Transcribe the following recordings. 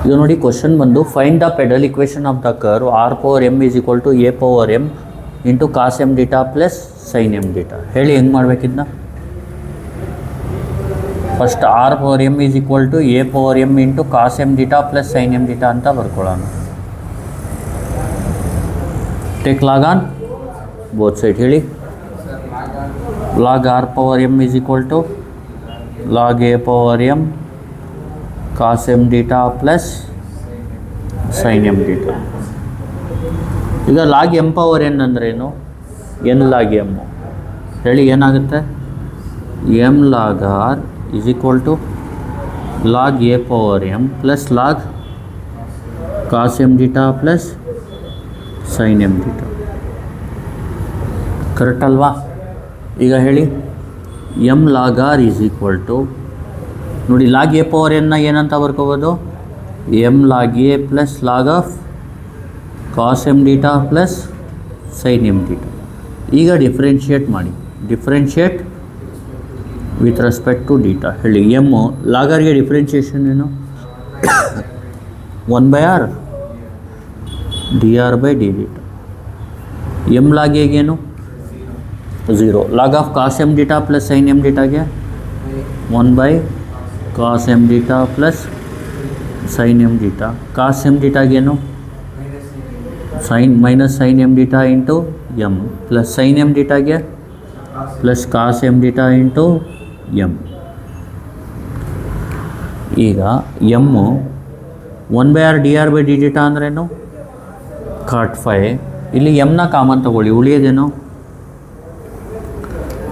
ಈಗ ನೋಡಿ ಕ್ವಶನ್ ಬಂದು find the pedal equation of the curve R power M is equal to A power M into cos M theta plus sine M theta. ಹೇಳಿ ಹೆಂಗೆ ಮಾಡ್ಬೇಕಿದ್ನ. First R power M is equal to A power M into cos M theta plus sine M theta ಅಂತ ಬರ್ಕೊಳ್ಳೋಣ. Take log on both side. ಹೇಳಿ log R power M is equal to log A power M cos M theta plus sine M theta. ಈಗ log M power N ಅಂದ್ರೇನು? N log M. ಹೇಳಿ ಏನಾಗುತ್ತೆ? M log R is equal to log A power M plus log cos M theta plus sine M theta. Correct ಅಲ್ವಾ? ಈಗ ಹೇಳಿ M log R is equal to, ನೋಡಿ log A power ಎನ್ನ ಏನಂತ ಬರ್ಕೋಬೋದು? M log A plus log of cos M theta plus sine M theta. ಈಗ differentiate ಮಾಡಿ. Differentiate with respect to theta. ಹೇಳಿ ಎಮ್ಮು ಲಾಗರ್ಗೆ ಡಿಫ್ರೆನ್ಷಿಯೇಷನ್ ಏನು? 1/r dr by D theta. M log ಎಗೇನು? 0. Log of cos M theta plus sine M ಡೀಟಾಗೆ 1 cos M theta plus sine M theta. Cos M ಡೀಟಾಗೇನು? Minus sine M theta into M plus sine M ಡೀಟಾಗೆ plus cos M theta into M. ಈಗ M 1/r dr by D theta ಅಂದ್ರೇನು? Cot 5. ಇಲ್ಲಿ ಎಮ್ನ common ತಗೊಳ್ಳಿ, ಉಳಿಯೋದೇನು?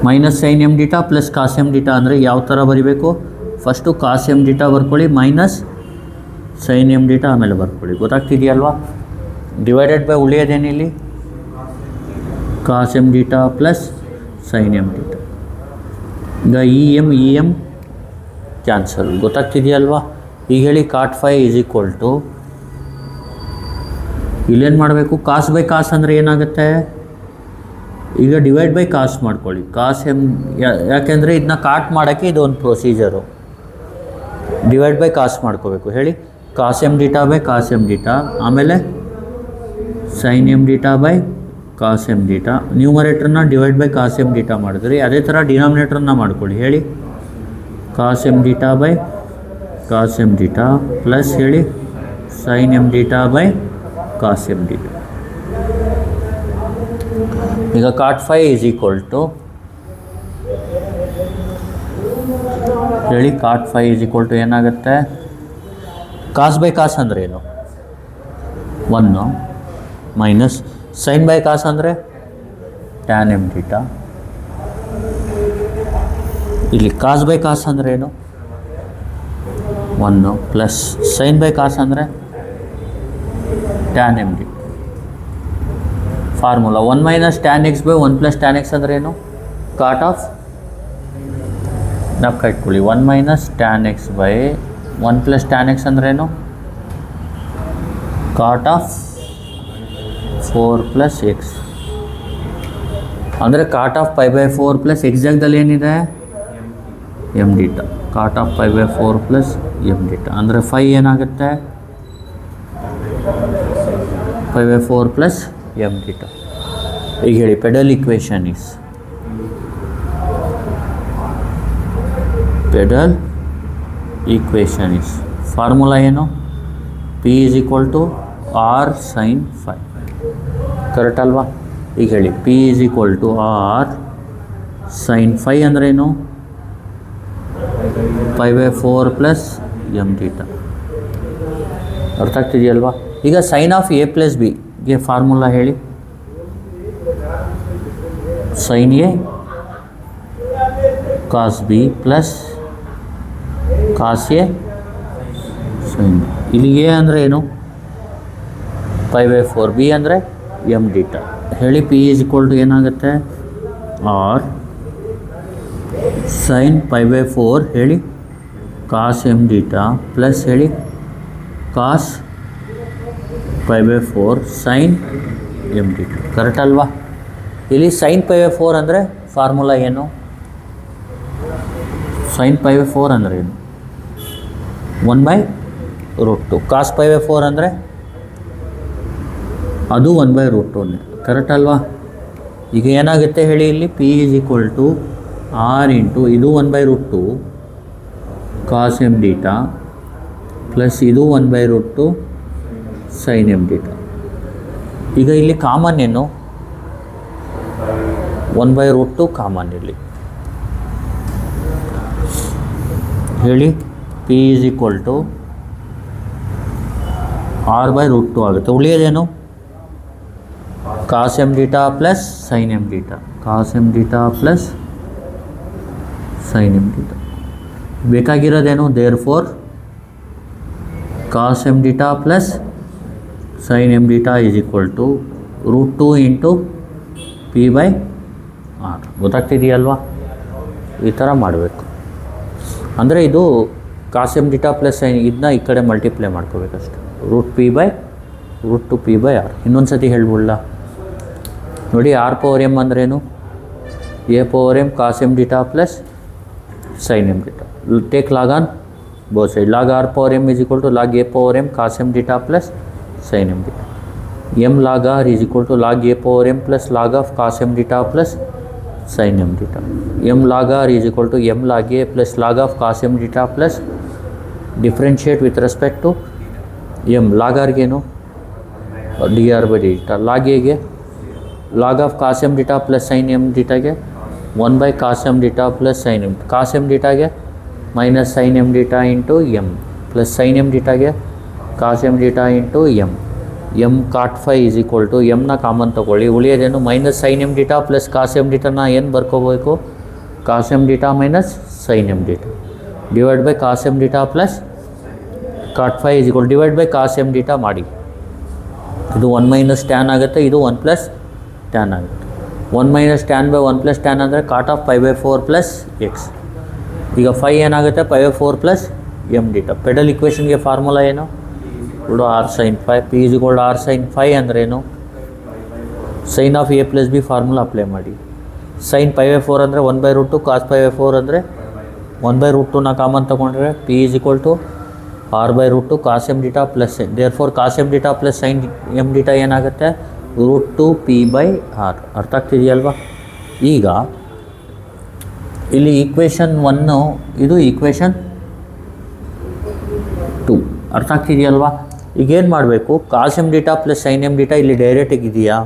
Minus sine M theta plus cos M theta. ಅಂದರೆ ಯಾವ ಥರ ಬರಿಬೇಕು? ಫಸ್ಟು ಕಾಸ್ ಎಮ್ ಡೀಟಾ ಬರ್ಕೊಳ್ಳಿ, ಮೈನಸ್ ಸೈನ್ ಎಮ್ ಡೀಟಾ ಆಮೇಲೆ ಬರ್ಕೊಳ್ಳಿ. ಗೊತ್ತಾಗ್ತಿದೆಯಲ್ವಾ? ಡಿವೈಡೆಡ್ ಬೈ ಉಳಿಯೋದೇನಿಲ್ಲಿ? Cos M theta plus sine M theta. ಈಗ ಇ ಎಮ್ ಕ್ಯಾನ್ಸಲ್. ಗೊತ್ತಾಗ್ತಿದೆಯಲ್ವಾ? ಈಗ ಹೇಳಿ ಕಾಟ್ 5 ಈಸ್ ಈಕ್ವಲ್ ಟು, ಇಲ್ಲೇನು ಮಾಡಬೇಕು? ಕಾಸ್ ಬೈ ಕಾಸ್ ಅಂದರೆ ಏನಾಗುತ್ತೆ? ಈಗ ಡಿವೈಡ್ ಬೈ ಕಾಸ್ ಮಾಡ್ಕೊಳ್ಳಿ. ಕಾಸ್ ಎಮ್, ಯಾಕೆಂದರೆ ಇದನ್ನ ಕಾಟ್ ಮಾಡೋಕ್ಕೆ ಇದೊಂದು ಪ್ರೊಸೀಜರು. ಡಿವೈಡ್ ಬೈ ಕಾಸ್ ಮಾಡ್ಕೋಬೇಕು. ಹೇಳಿ cos M theta by cos M theta, ಆಮೇಲೆ sine M theta by cos M theta. ನ್ಯೂಮರೇಟ್ರನ್ನ divide by cos M theta ಮಾಡಿದ್ರಿ, ಅದೇ ಥರ ಡಿನಾಮಿನೇಟ್ರನ್ನ ಮಾಡ್ಕೊಳ್ಳಿ. ಹೇಳಿ cos M theta by cos M theta plus ಹೇಳಿ sine M theta by cos M theta. ಈಗ ಕಾಟ್ 5 ಈಸ್ ಈಕ್ವಲ್ ಟು, ಹೇಳಿ ಕಾಟ್ 5 ಈಸ್ ಈಕ್ವಲ್ ಟು ಏನಾಗುತ್ತೆ? ಕಾಸ್ ಬೈ ಕಾಸ್ ಅಂದರೆ ಏನು? 1 ಮೈನಸ್ ಸೈನ್ ಬೈ ಕಾಸ್ ಅಂದರೆ ಟ್ಯಾನ್ ಎಮ್ ಡೀಟಾ. ಇಲ್ಲಿ cos by cos ಅಂದರೆ ಏನು? 1 ಪ್ಲಸ್ ಸೈನ್ ಬೈ ಕಾಸ್ ಅಂದರೆ tan M D. Formula 1 minus tan X by 1 plus tan X ಅಂದರೆ ಏನು? ಕಾಟ್ ಆಫ್, ನಾಪ್ಕ ಇಟ್ಕೊಳ್ಳಿ, 1 minus tan X by 1 plus tan X ಅಂದ್ರೇನು? Cot of 4 plus X. ಅಂದರೆ cot of 5/4 plus X ಜಾಗದಲ್ಲಿ ಏನಿದೆ? M theta. Cot of 5/4 plus M theta ಅಂದರೆ 5 ಏನಾಗುತ್ತೆ? 5/4 ಪ್ಲಸ್ ಎಮ್ ಡೀಟಾ. ಈಗ ಹೇಳಿ pedal equation is, pedal equation is formula ಏನು? P is equal to R sine 5. Correct ಅಲ್ವಾ? ಈಗ ಹೇಳಿ P is equal to R sine 5 ಅಂದ್ರೇನು? 5/4 ಪ್ಲಸ್ ಎಮ್ ಡೀಟಾ. ಅರ್ಥ ಆಗ್ತಿದೆಯಲ್ವಾ? ಈಗ ಸೈನ್ ಆಫ್ ಎ ಪ್ಲಸ್ ಬಿಗೆ ಫಾರ್ಮುಲಾ ಹೇಳಿ. Sine A cos B plus cos A sine. ಇಲ್ಲಿ ಎ ಅಂದರೆ ಏನು? 5/4. ಬಿ ಅಂದರೆ ಎಮ್ ಡೀಟಾ. ಹೇಳಿ ಪಿ ಈಸ್ ಈಕ್ವಲ್ ಟು ಏನಾಗುತ್ತೆ? ಆರ್ ಸೈನ್ 5/4 ಹೇಳಿ ಕಾಸ್ ಎಮ್ ಡೀಟಾ ಪ್ಲಸ್ ಹೇಳಿ cos 5/4 sine M theta. Correct ಅಲ್ವಾ? ಇಲ್ಲಿ ಸೈನ್ 5/4 ಅಂದರೆ ಫಾರ್ಮುಲಾ ಏನು? sin pi by 4 ಅಂದರೆ ಏನು 1 by √2. ಕಾಸ್ ಪೈ ಬೈ 4 ಅಂದರೆ ಅದು 1/√2 ಕರೆಕ್ಟ್ ಅಲ್ವಾ? ಈಗ ಏನಾಗುತ್ತೆ ಹೇಳಿ, ಇಲ್ಲಿ P = R ಇಂಟು ಇದು 1/√2 ಕಾಸ್ ಎಮ್ ಡೀಟಾ ಪ್ಲಸ್ ಇದು 1/√2 ಸೈನ್ ಎಮ್ ಡೀಟಾ. ಈಗ ಇಲ್ಲಿ ಕಾಮನ್ ಏನು? 1/√2 ಕಾಮನ್ ಇಲ್ಲಿ ಹೇಳಿ. P = R/√2 ಆಗುತ್ತೆ. ಉಳಿಯೋದೇನು? Cos M theta plus sine M theta, cos M theta plus sine M theta. ಬೇಕಾಗಿರೋದೇನು? Therefore cos M theta plus sine M theta √2 into P/R. ಗೊತ್ತಾಗ್ತಿದೆಯಲ್ವಾ? ಈ ಥರ ಮಾಡಬೇಕು. ಅಂದರೆ ಇದು cos M theta plus sine, ಇದನ್ನ ಈ ಕಡೆ ಮಲ್ಟಿಪ್ಲೈ ಮಾಡ್ಕೋಬೇಕಷ್ಟೆ. √2 P/R. ಇನ್ನೊಂದು ಸತಿ ಹೇಳ್ಬಿಡಲ್ಲ ನೋಡಿ. R/m ಅಂದ್ರೇನು? A/m cos M theta plus sine M theta. Take log on both side. Log R/m = log A/m cos M theta plus sine M theta. M log R = log A/m plus log of cos M theta plus sine M theta. M log R = M log A plus log of cos M theta plus differentiate with respect to M. Log ಆರ್ಗೇನು? dr/dt. Log ಎಗೆ log of cos M theta plus sine M ಡೀಟಾಗೆ one by cos M theta plus sine M. Cos M ಡೀಟಾಗೆ minus sine M theta into M plus sine M ಡೀಟಾಗೆ cos M theta into M. M cot phi = ಎಮ್ನ common ತೊಗೊಳ್ಳಿ. ಉಳಿಯೋದೇನು? Minus sine M theta plus cos M ಡೀಟಾನ ಏನು ಬರ್ಕೋಬೇಕು? Cos M theta minus sine M theta divide cos M theta plus cot phi divide cos M theta ಮಾಡಿ. ಇದು 1 - tan ಆಗುತ್ತೆ, ಇದು 1 + tan ಆಗುತ್ತೆ. 1 - tan 1 + tan ಅಂದರೆ ಕಾಟ್ ಆಫ್ π/4 ಪ್ಲಸ್ ಎಕ್ಸ್. ಈಗ ಫೈ ಏನಾಗುತ್ತೆ? π/4 ಪ್ಲಸ್ ಎಮ್ ಡೀಟಾ. ಪೆಡಲ್ ಇಕ್ವೇಷನ್ಗೆ formula ಏನು? R sin phi. P = R sin phi ಅಂದ್ರೇನು? Sine of A + B formula apply ಮಾಡಿ. ಸೈನ್ π/4 ಅಂದರೆ 1/√2, ಕಾಸ್ π/4 ಅಂದರೆ 1/√2ನ ಕಾಮನ್ ತೊಗೊಂಡ್ರೆ P = R/√2 cos M theta plus sine. Therefore cos M theta plus sine M theta ಏನಾಗುತ್ತೆ? √2 P/R. ಅರ್ಥ ಆಗ್ತಿದೆಯಲ್ವಾ? ಈಗ ಇಲ್ಲಿ ಈಕ್ವೇಷನ್ 1 ಇದು ಈಕ್ವೇಷನ್ 2. ಅರ್ಥ ಆಗ್ತಿದೆಯಲ್ವಾ? ಈಗೇನು ಮಾಡಬೇಕು? Cos M theta plus sine M theta ಇಲ್ಲಿ ಡೈರೆಕ್ಟಾಗಿ ಇದೆಯಾ?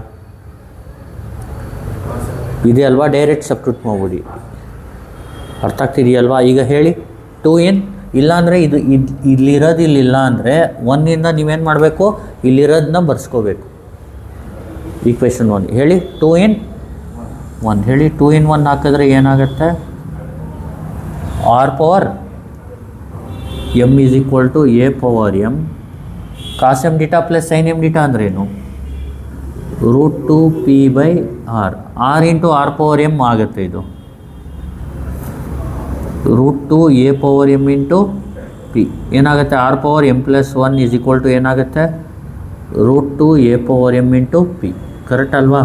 ಇದೆಯಲ್ವಾ? ಡೈರೆಕ್ಟ್ ಸಬ್ಸ್ಟಿಟ್ಯೂಟ್ ಮಾಡ್ಬಿಡಿ. ಅರ್ಥ ಆಗ್ತಿದೆಯಲ್ವಾ? ಈಗ ಹೇಳಿ 2 in ಇಲ್ಲಾಂದರೆ ಇದು ಇಲ್ಲಿರೋದು ಇಲ್ಲಿಲ್ಲ ಅಂದರೆ 1ಇಂದ ನೀವೇನು ಮಾಡಬೇಕು? ಇಲ್ಲಿರೋದನ್ನ ಬರ್ಸ್ಕೋಬೇಕು. ಈಕ್ವೇಷನ್ 1 ಹೇಳಿ. 2 in 1 ಹೇಳಿ. 2 in 1 ಹಾಕಿದ್ರೆ ಏನಾಗುತ್ತೆ? R/m = A/m cos M theta plus sine M theta ಅಂದ್ರೇನು? √2 P/R. R ಇಂಟು R/m ಆಗುತ್ತೆ. ಇದು √2 A/m ಇಂಟು P ಏನಾಗುತ್ತೆ? R/m + 1 ಏನಾಗುತ್ತೆ? √2 A/m ಇಂಟು P. ಕರೆಕ್ಟ್ ಅಲ್ವಾ?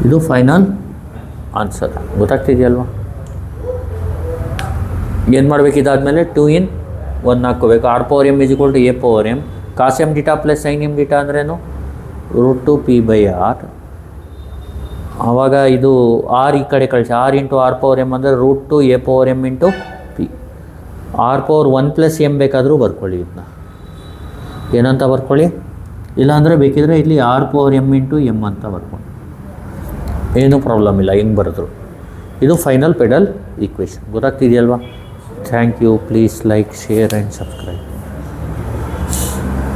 ಇದು ಫೈನಲ್ ಆನ್ಸರ್. ಗೊತ್ತಾಗ್ತಿದೆಯಲ್ವಾ? ಏನು ಮಾಡಬೇಕು? ಇದಾದಮೇಲೆ 2 in 1 ಹಾಕ್ಕೋಬೇಕು. R/m = A/m cos M theta plus sine M theta ಅಂದ್ರೇನು? √2 P/R. ಆವಾಗ ಇದು R ಈ ಕಡೆ ಕಳಿಸಿ. R ಇಂಟು R/m ಅಂದರೆ √2 A/m into P. R/1 + m ಬೇಕಾದರೂ ಬರ್ಕೊಳ್ಳಿ. ಇದನ್ನ ಏನಂತ ಬರ್ಕೊಳ್ಳಿ? ಇಲ್ಲಾಂದರೆ ಬೇಕಿದ್ರೆ ಇಲ್ಲಿ R/m ಇಂಟು m ಅಂತ ಬರ್ಕೊಳ್ಳಿ. ಏನೂ ಪ್ರಾಬ್ಲಮ್ ಇಲ್ಲ, ಹಿಂಗೆ ಬರೆದ್ರು. ಇದು ಫೈನಲ್ ಪೆಡಲ್ ಈಕ್ವೇಷನ್. ಗೊತ್ತಾಗ್ತಿದೆಯಲ್ವಾ? Thank you. Please like, share and subscribe.